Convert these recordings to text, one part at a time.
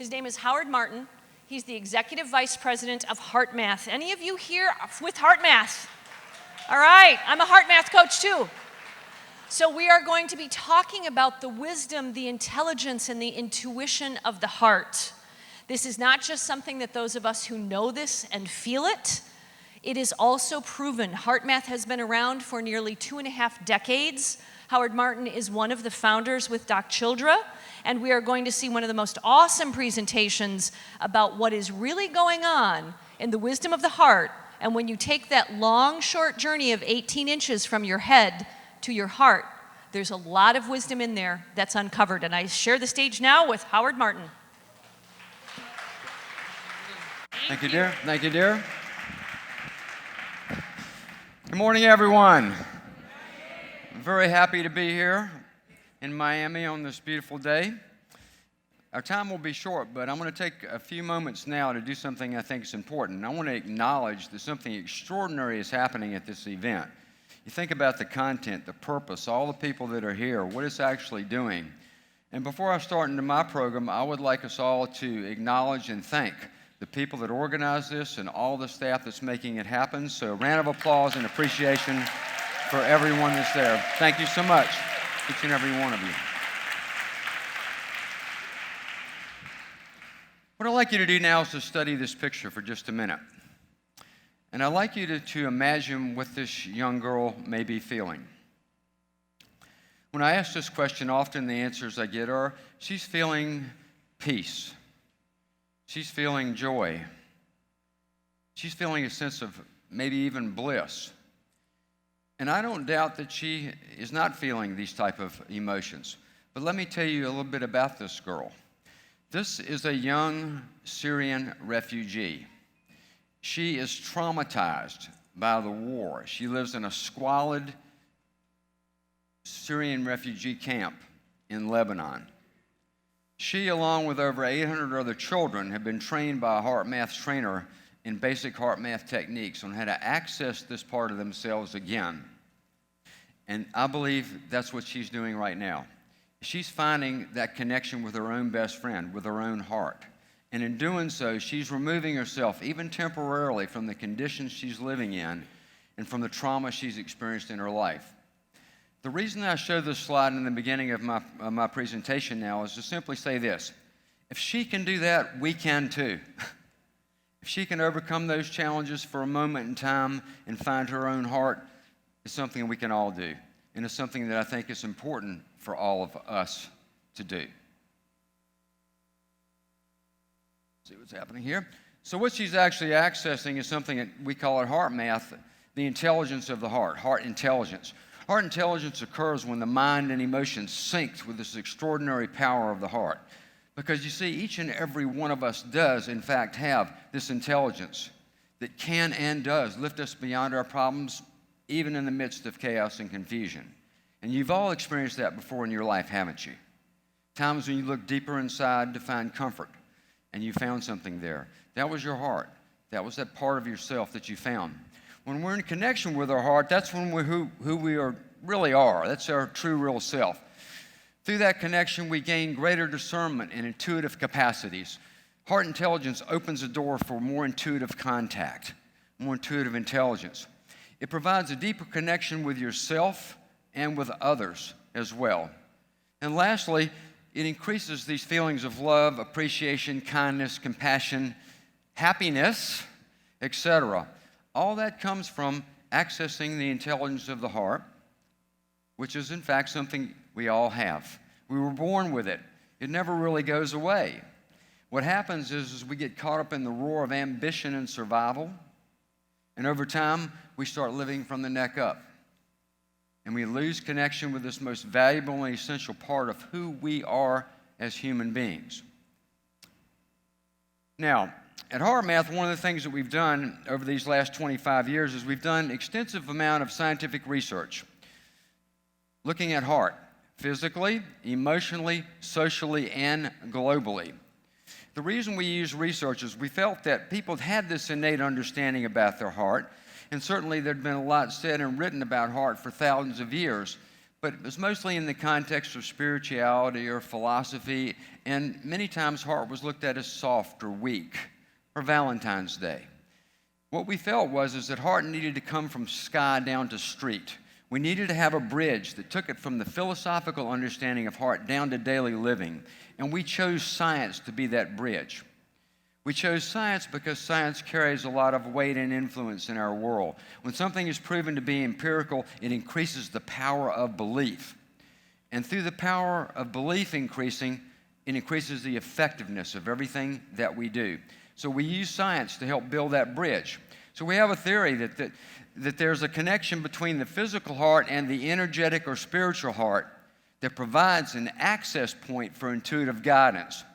His name is Howard Martin. He's the Executive Vice President of HeartMath. Any of you here with HeartMath? All right, I'm a HeartMath coach too. So we are going to be talking about the wisdom, the intelligence, and the intuition of the heart. This is not just something that those of us who know this and feel it. It is also proven. HeartMath has been around for nearly 2.5 decades. Howard Martin is one of the founders with Doc Childra, and we are going to see one of the most awesome presentations about what is really going on in the wisdom of the heart. And when you take that long, short journey of 18 inches from your head to your heart, there's a lot of wisdom in there that's uncovered. And I share the stage now with Howard Martin. Thank you, dear. Thank you, dear. Good morning, everyone. I'm very happy to be here in Miami on this beautiful day. Our time will be short, but I'm going to take a few moments now to do something I think is important. I want to acknowledge that something extraordinary is happening at this event. You think about the content, the purpose, all the people that are here, what it's actually doing. And before I start into my program, I would like us all to acknowledge and thank the people that organize this and all the staff that's making it happen. So a round of applause and appreciation for everyone that's there. Thank you so much, each and every one of you. What I'd like you to do now is to study this picture for just a minute. And I'd like you to imagine what this young girl may be feeling. When I ask this question, often the answers I get are, she's feeling peace. She's feeling joy. She's feeling a sense of maybe even bliss. And I don't doubt that she is not feeling these type of emotions. But let me tell you a little bit about this girl. This is a young Syrian refugee. She is traumatized by the war. She lives in a squalid Syrian refugee camp in Lebanon. She, along with over 800 other children, have been trained by a HeartMath trainer in basic HeartMath techniques on how to access this part of themselves again. And I believe that's what she's doing right now. She's finding that connection with her own best friend, with her own heart. And in doing so, she's removing herself, even temporarily, from the conditions she's living in and from the trauma she's experienced in her life. The reason I show this slide in the beginning of my presentation now is to simply say this. If she can do that, we can too. If she can overcome those challenges for a moment in time and find her own heart, it's something we can all do. And it's something that I think is important for all of us to do. See what's happening here? So what she's actually accessing is something that we call at HeartMath, the intelligence of the heart, heart intelligence. Heart intelligence occurs when the mind and emotions sync with this extraordinary power of the heart. Because you see, each and every one of us does, in fact, have this intelligence that can and does lift us beyond our problems, even in the midst of chaos and confusion. And you've all experienced that before in your life, haven't you? Times when you look deeper inside to find comfort, and you found something there. That was your heart. That was that part of yourself that you found. When we're in connection with our heart, that's when we're who we really are. That's our true, real self. Through that connection, we gain greater discernment and intuitive capacities. Heart intelligence opens the door for more intuitive contact, more intuitive intelligence. It provides a deeper connection with yourself and with others as well. And lastly, it increases these feelings of love, appreciation, kindness, compassion, happiness, etc. All that comes from accessing the intelligence of the heart, which is in fact something we all have. We were born with it. It never really goes away. What happens is we get caught up in the roar of ambition and survival, and over time, we start living from the neck up. And we lose connection with this most valuable and essential part of who we are as human beings. Now, at HeartMath, one of the things that we've done over these last 25 years is we've done an extensive amount of scientific research looking at heart, physically, emotionally, socially, and globally. The reason we use research is we felt that people had this innate understanding about their heart, and certainly there'd been a lot said and written about heart for thousands of years, but it was mostly in the context of spirituality or philosophy, and many times heart was looked at as soft or weak, or Valentine's Day. What we felt is that heart needed to come from sky down to street. We needed to have a bridge that took it from the philosophical understanding of heart down to daily living, and we chose science to be that bridge. We chose science because science carries a lot of weight and influence in our world. When something is proven to be empirical, it increases the power of belief. And through the power of belief increasing, it increases the effectiveness of everything that we do. So we use science to help build that bridge. So we have a theory that there's a connection between the physical heart and the energetic or spiritual heart that provides an access point for intuitive guidance.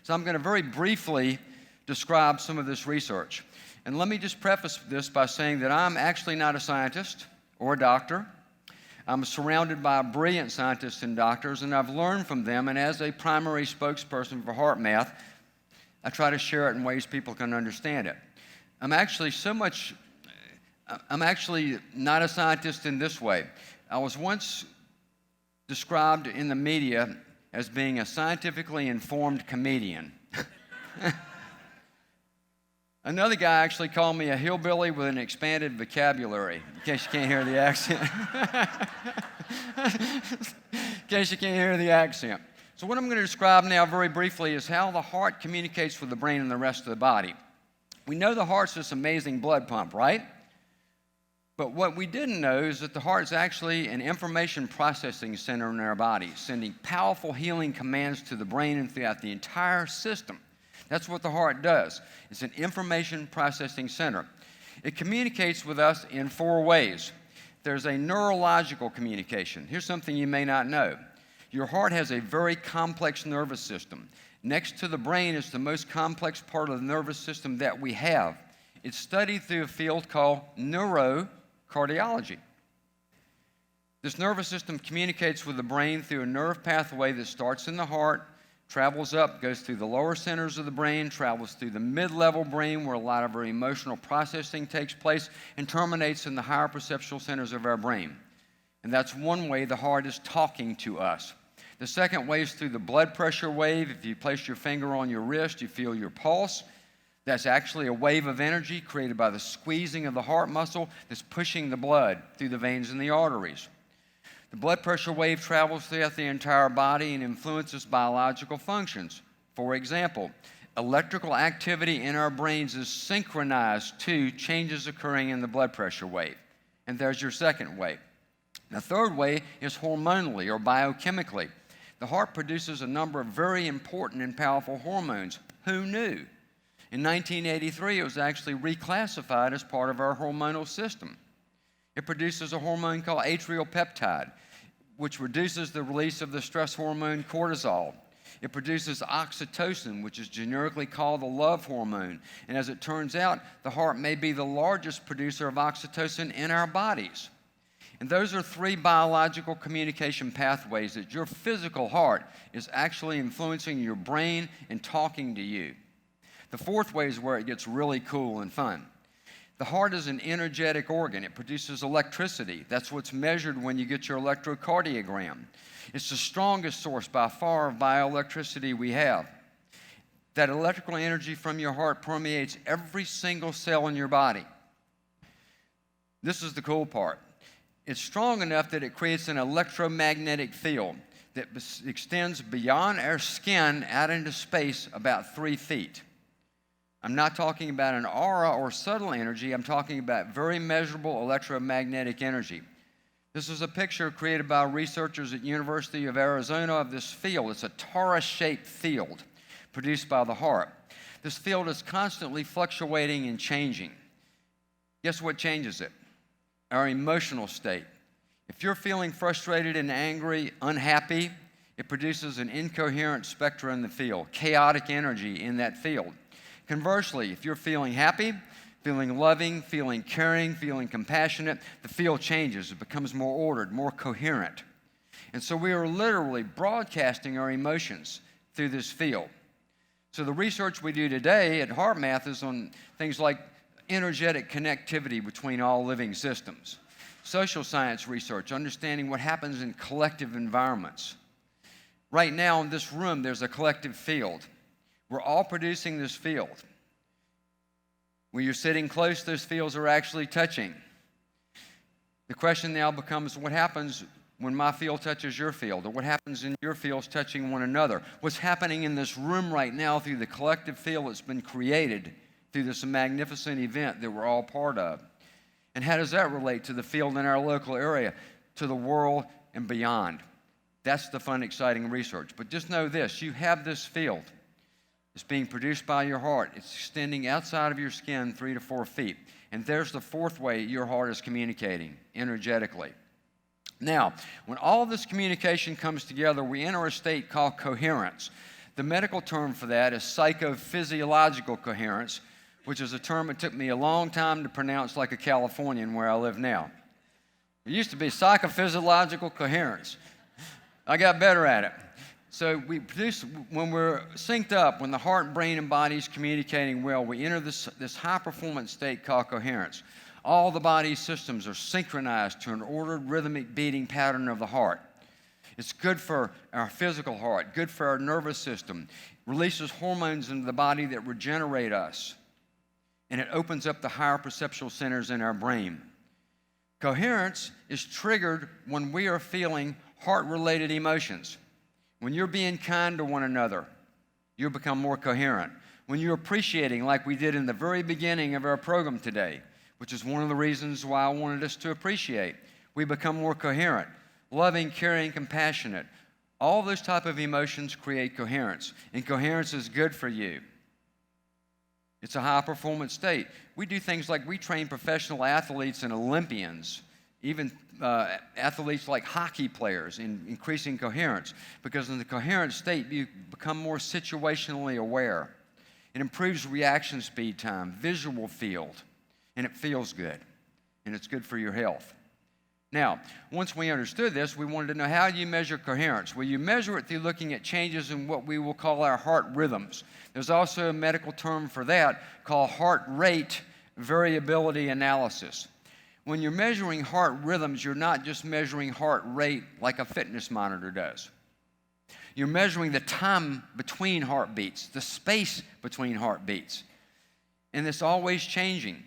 So I'm going to very briefly describe some of this research. And let me just preface this by saying that I'm actually not a scientist or a doctor. I'm surrounded by brilliant scientists and doctors, and I've learned from them, and as a primary spokesperson for HeartMath, I try to share it in ways people can understand it. I'm actually not a scientist in this way. I was once described in the media as being a scientifically informed comedian. Another guy actually called me a hillbilly with an expanded vocabulary, in case you can't hear the accent. So what I'm going to describe now very briefly is how the heart communicates with the brain and the rest of the body. We know the heart's this amazing blood pump, right? But what we didn't know is that the heart's actually an information processing center in our body, sending powerful healing commands to the brain and throughout the entire system. That's what the heart does. It's an information processing center. It communicates with us in 4 ways. There's a neurological communication. Here's something you may not know. Your heart has a very complex nervous system. Next to the brain is the most complex part of the nervous system that we have. It's studied through a field called neurocardiology. This nervous system communicates with the brain through a nerve pathway that starts in the heart, travels up, goes through the lower centers of the brain, travels through the mid-level brain where a lot of our emotional processing takes place, and terminates in the higher perceptual centers of our brain. And that's one way the heart is talking to us. The second way is through the blood pressure wave. If you place your finger on your wrist, you feel your pulse. That's actually a wave of energy created by the squeezing of the heart muscle that's pushing the blood through the veins and the arteries. The blood pressure wave travels throughout the entire body and influences biological functions. For example, electrical activity in our brains is synchronized to changes occurring in the blood pressure wave. And there's your second way. The third way is hormonally or biochemically. The heart produces a number of very important and powerful hormones. Who knew? In 1983, it was actually reclassified as part of our hormonal system. It produces a hormone called atrial peptide, which reduces the release of the stress hormone cortisol. It produces oxytocin, which is generically called the love hormone. And as it turns out, the heart may be the largest producer of oxytocin in our bodies. And those are 3 biological communication pathways that your physical heart is actually influencing your brain and talking to you. The 4th way is where it gets really cool and fun. The heart is an energetic organ. It produces electricity. That's what's measured when you get your electrocardiogram. It's the strongest source by far of bioelectricity we have. That electrical energy from your heart permeates every single cell in your body. This is the cool part. It's strong enough that it creates an electromagnetic field that extends beyond our skin out into space about 3 feet. I'm not talking about an aura or subtle energy. I'm talking about very measurable electromagnetic energy. This is a picture created by researchers at University of Arizona of this field. It's a torus-shaped field produced by the heart. This field is constantly fluctuating and changing. Guess what changes it? Our emotional state. If you're feeling frustrated and angry, unhappy, it produces an incoherent spectra in the field, chaotic energy in that field. Conversely, if you're feeling happy, feeling loving, feeling caring, feeling compassionate, the field changes. It becomes more ordered, more coherent. And so we are literally broadcasting our emotions through this field. So the research we do today at HeartMath is on things like energetic connectivity between all living systems. social science research, understanding what happens in collective environments. Right now in this room, there's a collective field. We're all producing this field. When you're sitting close, those fields are actually touching. The question now becomes, what happens when my field touches your field, or what happens in your fields touching one another? What's happening in this room right now through the collective field that's been created through this magnificent event that we're all part of? And how does that relate to the field in our local area, to the world and beyond? That's the fun, exciting research. But just know this, you have this field. It's being produced by your heart. It's extending outside of your skin 3 to 4 feet. And there's the fourth way your heart is communicating, energetically. Now, when all of this communication comes together, we enter a state called coherence. The medical term for that is psychophysiological coherence, which is a term it took me a long time to pronounce like a Californian where I live now. It used to be psychophysiological coherence. I got better at it. So we produce, when we're synced up, when the heart, brain, and body is communicating well, we enter this high-performance state called coherence. All the body's systems are synchronized to an ordered, rhythmic beating pattern of the heart. It's good for our physical heart, good for our nervous system, releases hormones into the body that regenerate us, and it opens up the higher perceptual centers in our brain. Coherence is triggered when we are feeling heart-related emotions. When you're being kind to one another, you'll become more coherent. When you're appreciating, like we did in the very beginning of our program today, which is one of the reasons why I wanted us to appreciate, we become more coherent. Loving, caring, compassionate. All those type of emotions create coherence, and coherence is good for you. It's a high-performance state. We do things like we train professional athletes and Olympians, even athletes like hockey players, in increasing coherence, because in the coherent state, you become more situationally aware. It improves reaction speed time, visual field, and it feels good, and it's good for your health. Now, once we understood this, we wanted to know, how do you measure coherence? Well, you measure it through looking at changes in what we will call our heart rhythms. There's also a medical term for that called heart rate variability analysis. When you're measuring heart rhythms, you're not just measuring heart rate like a fitness monitor does. You're measuring the time between heartbeats, the space between heartbeats. And it's always changing.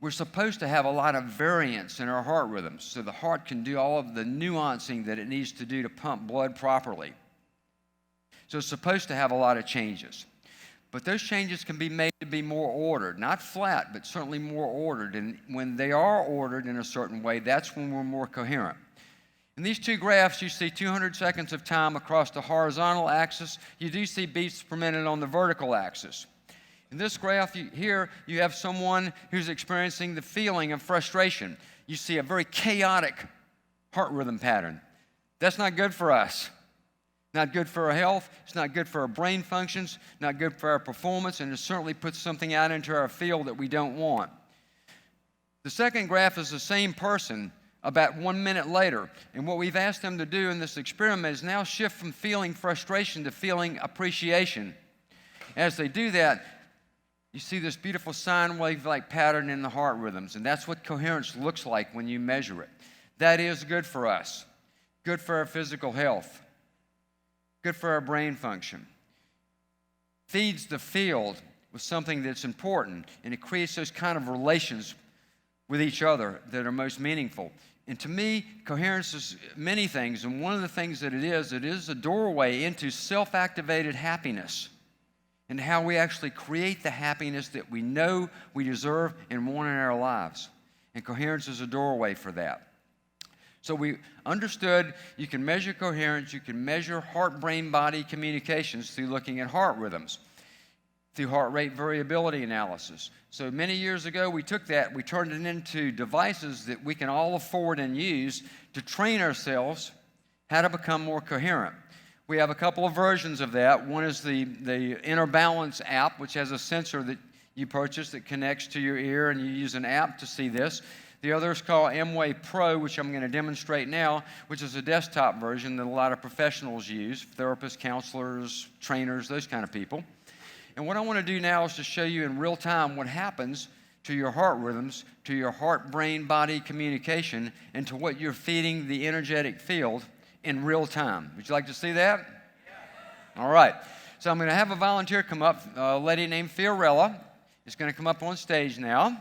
We're supposed to have a lot of variance in our heart rhythms so the heart can do all of the nuancing that it needs to do to pump blood properly. So it's supposed to have a lot of changes. But those changes can be made to be more ordered, not flat, but certainly more ordered. And when they are ordered in a certain way, that's when we're more coherent. In these two graphs, you see 200 seconds of time across the horizontal axis. You do see beats per minute on the vertical axis. In this graph here, you have someone who's experiencing the feeling of frustration. You see a very chaotic heart rhythm pattern. That's not good for us. Not good for our health, it's not good for our brain functions, not good for our performance, and it certainly puts something out into our field that we don't want. The second graph is the same person about 1 minute later, and what we've asked them to do in this experiment is now shift from feeling frustration to feeling appreciation. As they do that, you see this beautiful sine wave-like pattern in the heart rhythms, and that's what coherence looks like when you measure it. That is good for us, good for our physical health. Good for our brain function. Feeds the field with something that's important, and it creates those kind of relations with each other that are most meaningful. And to me, coherence is many things, and one of the things that it is a doorway into self-activated happiness and how we actually create the happiness that we know we deserve and want in our lives. And coherence is a doorway for that. So we understood you can measure coherence, you can measure heart-brain-body communications through looking at heart rhythms, through heart rate variability analysis. So many years ago, we took that, we turned it into devices that we can all afford and use to train ourselves how to become more coherent. We have a couple of versions of that. One is the Inner Balance app, which has a sensor that you purchase that connects to your ear, and you use an app to see this. The other is called Amway Pro, which I'm going to demonstrate now, which is a desktop version that a lot of professionals use, therapists, counselors, trainers, those kind of people. And what I want to do now is to show you in real time what happens to your heart rhythms, to your heart-brain-body communication, and to what you're feeding the energetic field in real time. Would you like to see that? Yeah. All right. So I'm going to have a volunteer come up, a lady named Fiorella is going to come up on stage now.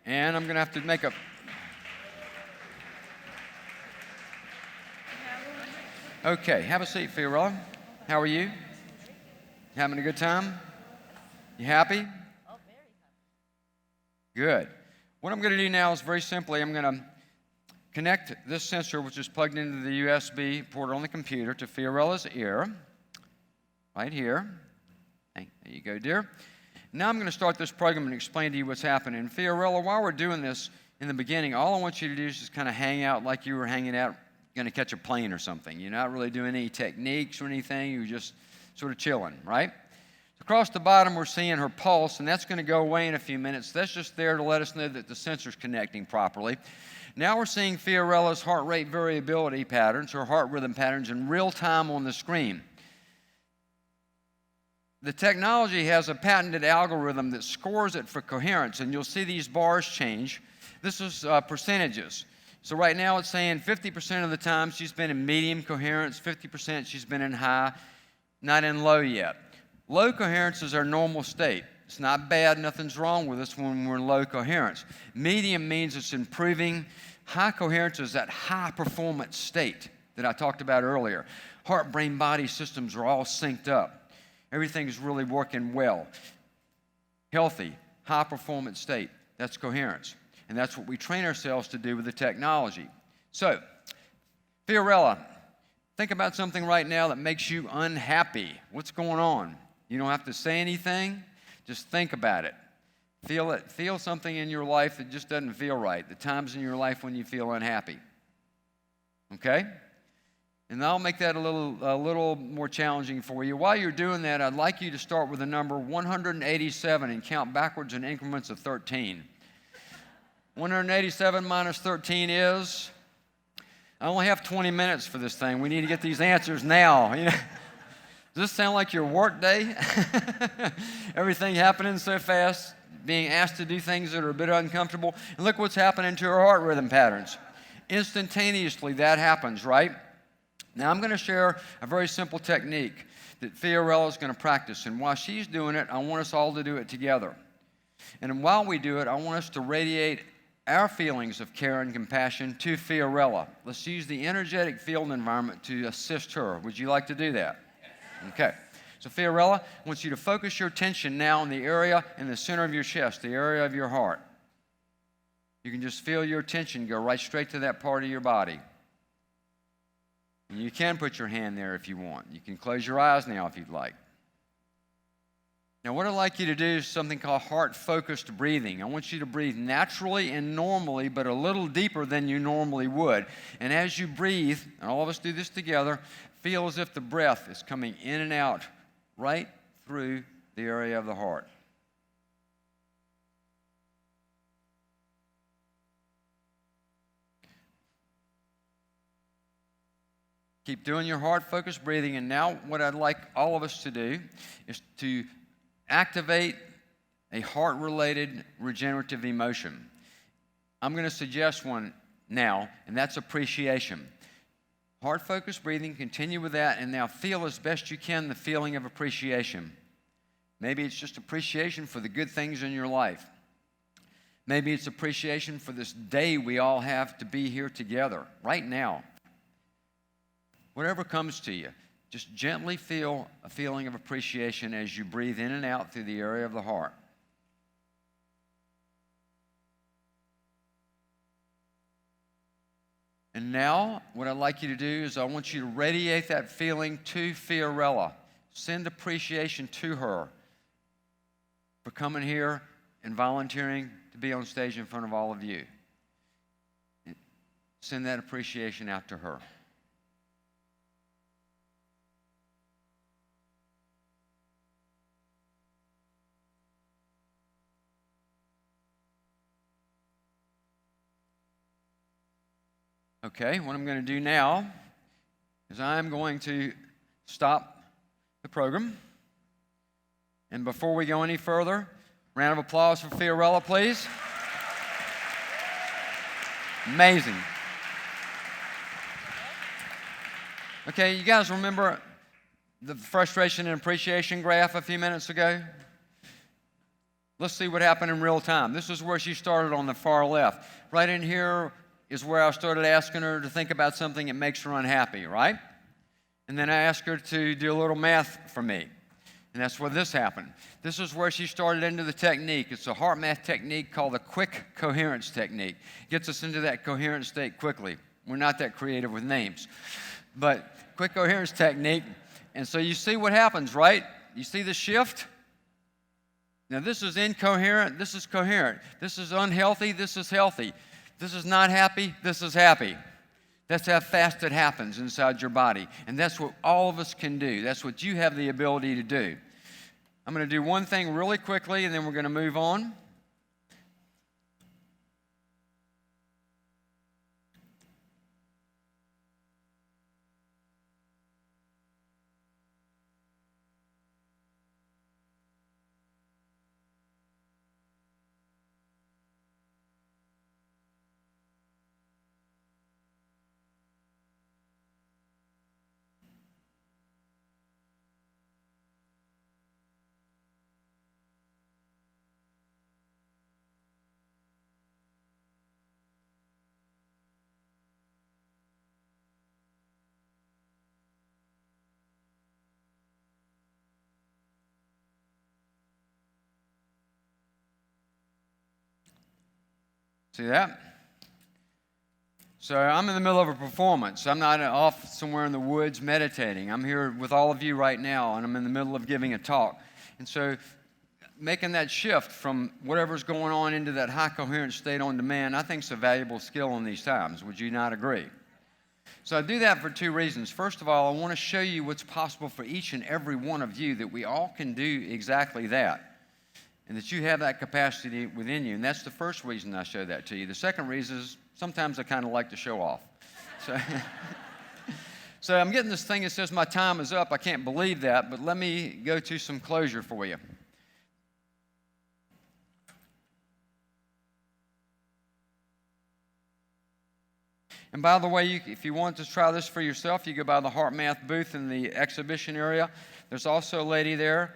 And I'm going to have to make a... Okay, have a seat, Fiorella. How are you? Having a good time? You happy? Oh, very happy. Good. What I'm going to do now is very simply, I'm going to connect this sensor, which is plugged into the USB port on the computer, to Fiorella's ear, right here. There you go, dear. Now I'm going to start this program and explain to you what's happening. Fiorella, while we're doing this in the beginning, all I want you to do is just kind of hang out like you were hanging out, going to catch a plane or something. You're not really doing any techniques or anything. You're just sort of chilling, right? Across the bottom, we're seeing her pulse, and that's going to go away in a few minutes. That's just there to let us know that the sensor's connecting properly. Now we're seeing Fiorella's heart rate variability patterns, her heart rhythm patterns, in real time on the screen. The technology has a patented algorithm that scores it for coherence, and you'll see these bars change. This is percentages. So right now it's saying 50% of the time she's been in medium coherence, 50% she's been in high, not in low yet. Low coherence is our normal state. It's not bad, nothing's wrong with us when we're in low coherence. Medium means it's improving. High coherence is that high performance state that I talked about earlier. Heart, brain, body systems are all synced up. Everything's really working well. Healthy, high performance state, that's coherence. And that's what we train ourselves to do with the technology. So, Fiorella, think about something right now that makes you unhappy. What's going on? You don't have to say anything. Just think about it. Feel it. Feel something in your life that just doesn't feel right. The times in your life when you feel unhappy. Okay? And I'll make that a little more challenging for you. While you're doing that, I'd like you to start with the number 187 and count backwards in increments of 13. 187 minus 13 is... I only have 20 minutes for this thing. We need to get these answers now. You know? Does this sound like your work day? Everything happening so fast, being asked to do things that are a bit uncomfortable. And look what's happening to her heart rhythm patterns. Instantaneously, that happens, right? Now, I'm going to share a very simple technique that Fiorella is going to practice. And while she's doing it, I want us all to do it together. And while we do it, I want us to radiate our feelings of care and compassion to Fiorella. Let's use the energetic field environment to assist her. Would you like to do that? Okay. So Fiorella, I want you to focus your attention now in the area in the center of your chest, the area of your heart. You can just feel your attention go right straight to that part of your body. And you can put your hand there if you want. You can close your eyes now if you'd like. Now, what I'd like you to do is something called heart-focused breathing. I want you to breathe naturally and normally, but a little deeper than you normally would. And as you breathe, and all of us do this together, feel as if the breath is coming in and out right through the area of the heart. Keep doing your heart-focused breathing. And now what I'd like all of us to do is to activate a heart-related regenerative emotion. I'm going to suggest one now, and that's appreciation. Heart-focused breathing, continue with that, and now feel as best you can the feeling of appreciation. Maybe it's just appreciation for the good things in your life. Maybe it's appreciation for this day we all have to be here together, right now. Whatever comes to you. Just gently feel a feeling of appreciation as you breathe in and out through the area of the heart. And now, what I'd like you to do is I want you to radiate that feeling to Fiorella. Send appreciation to her for coming here and volunteering to be on stage in front of all of you. Send that appreciation out to her. Okay, what I'm going to do now is I'm going to stop the program, And before we go any further, round of applause for Fiorella, please. Amazing. Okay, you guys remember the frustration and appreciation graph a few minutes ago? Let's see what happened in real time. This is where she started on the far left. Right in here is where I started asking her to think about something that makes her unhappy, right? And then I asked her to do a little math for me. And that's where this happened. This is where she started into the technique. It's a HeartMath technique called the quick coherence technique. It gets us into that coherent state quickly. We're not that creative with names. But quick coherence technique. And so you see what happens, right? You see the shift? Now this is incoherent, this is coherent. This is unhealthy, this is healthy. This is not happy, this is happy. That's how fast it happens inside your body. And that's what all of us can do. That's what you have the ability to do. I'm going to do one thing really quickly, and then we're going to move on. See that? So I'm in the middle of a performance. I'm not off somewhere in the woods meditating. I'm here with all of you right now, and I'm in the middle of giving a talk. And so making that shift from whatever's going on into that high coherent state on demand, I think is a valuable skill in these times. Would you not agree? So I do that for two reasons. First of all, I want to show you what's possible for each and every one of you, that we all can do exactly that. And that you have that capacity within you. And that's the first reason I show that to you. The second reason is sometimes I kind of like to show off. So I'm getting this thing that says my time is up. I can't believe that, but let me go to some closure for you. And by the way, if you want to try this for yourself, you go by the HeartMath booth in the exhibition area. There's also a lady there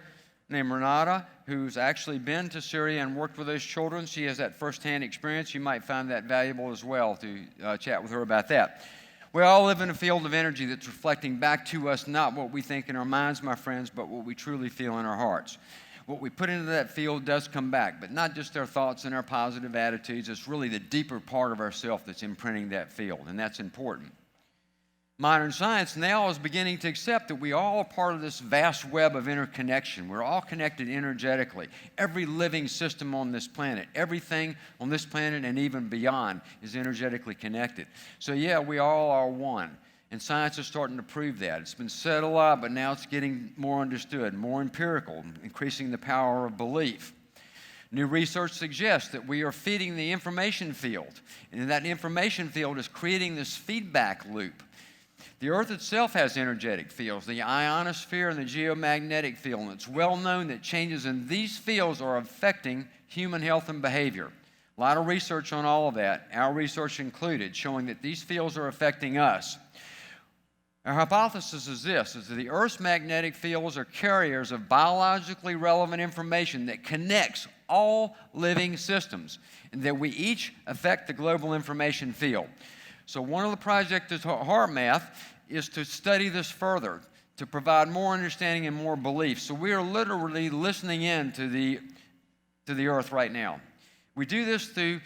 named Renata, who's actually been to Syria and worked with those children. She has that firsthand experience. You might find that valuable as well to chat with her about that. We all live in a field of energy that's reflecting back to us not what we think in our minds, my friends, but what we truly feel in our hearts. What we put into that field does come back, but not just our thoughts and our positive attitudes. It's really the deeper part of ourself that's imprinting that field, and that's important. Modern science now is beginning to accept that we all are part of this vast web of interconnection. We're all connected energetically. Every living system on this planet, everything on this planet and even beyond is energetically connected. So yeah, we all are one. And science is starting to prove that. It's been said a lot, but now it's getting more understood, more empirical, increasing the power of belief. New research suggests that we are feeding the information field, and that information field is creating this feedback loop. The Earth itself has energetic fields, the ionosphere and the geomagnetic field, and it's well known that changes in these fields are affecting human health and behavior. A lot of research on all of that, our research included, showing that these fields are affecting us. Our hypothesis is this, is that the Earth's magnetic fields are carriers of biologically relevant information that connects all living systems, and that we each affect the global information field. So one of the projects of HeartMath is to study this further, to provide more understanding and more belief. So we are literally listening in to the Earth right now. We do this through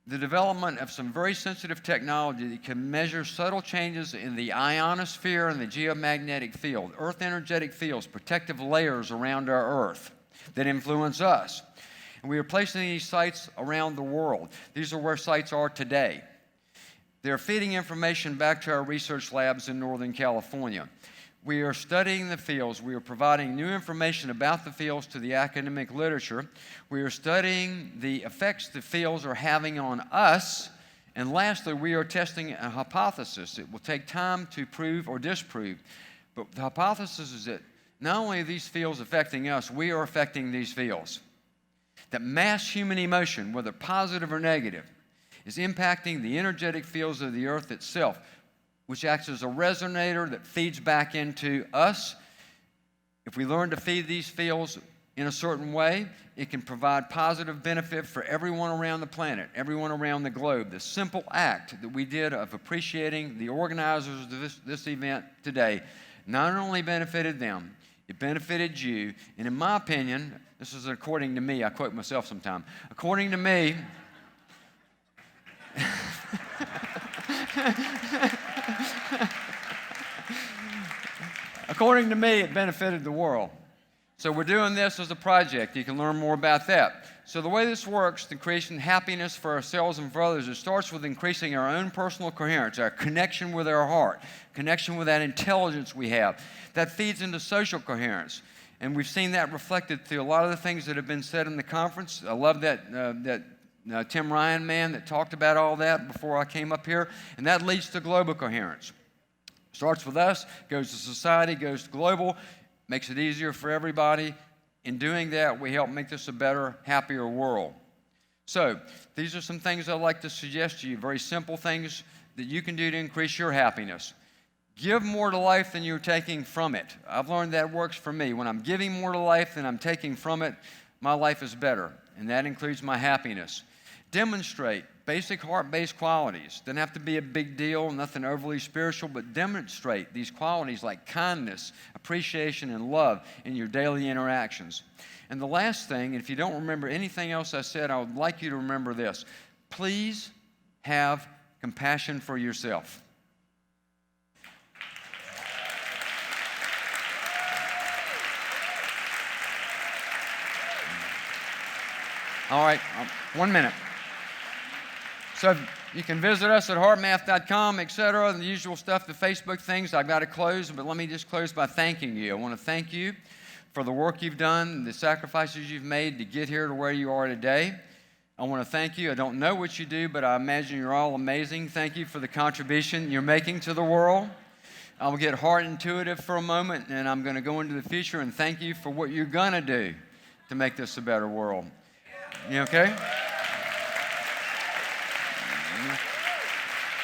the development of some very sensitive technology that can measure subtle changes in the ionosphere and the geomagnetic field, Earth energetic fields, protective layers around our Earth that influence us. And we are placing these sites around the world. These are where sites are today. They're feeding information back to our research labs in Northern California. We are studying the fields. We are providing new information about the fields to the academic literature. We are studying the effects the fields are having on us. And lastly, we are testing a hypothesis. It will take time to prove or disprove. But the hypothesis is that not only are these fields affecting us, we are affecting these fields. That mass human emotion, whether positive or negative, is impacting the energetic fields of the earth itself, which acts as a resonator that feeds back into us. If we learn to feed these fields in a certain way, it can provide positive benefit for everyone around the planet, everyone around the globe. The simple act that we did of appreciating the organizers of this event today not only benefited them, it benefited you. And in my opinion, this is according to me, I quote myself sometime, according to me, according to me, it benefited the world. So we're doing this as a project. You can learn more about that. So the way this works, the creation of happiness for ourselves and for others, it starts with increasing our own personal coherence, our connection with our heart, connection with that intelligence we have. That feeds into social coherence. And we've seen that reflected through a lot of the things that have been said in the conference. I love that Tim Ryan man that talked about all that before I came up here. And that leads to global coherence. Starts with us, goes to society, goes to global, makes it easier for everybody. In doing that, we help make this a better, happier world. So these are some things I'd like to suggest to you, very simple things that you can do to increase your happiness. Give more to life than you're taking from it. I've learned that works for me. When I'm giving more to life than I'm taking from it, my life is better, and that includes my happiness. Demonstrate basic heart-based qualities. Doesn't have to be a big deal, nothing overly spiritual, but demonstrate these qualities like kindness, appreciation, and love in your daily interactions. And the last thing, and if you don't remember anything else I said, I would like you to remember this. Please have compassion for yourself. All right, 1 minute. So you can visit us at heartmath.com, etc., and the usual stuff, the Facebook things. I've got to close, but let me just close by thanking you. I want to thank you for the work you've done, the sacrifices you've made to get here to where you are today. I want to thank you. I don't know what you do, but I imagine you're all amazing. Thank you for the contribution you're making to the world. I'll get heart intuitive for a moment, and I'm going to go into the future and thank you for what you're going to do to make this a better world. You okay?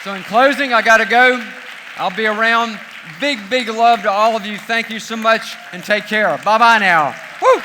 So in closing, I got to go. I'll be around. Big, big love to all of you. Thank you so much, and take care. Bye-bye now. Woo!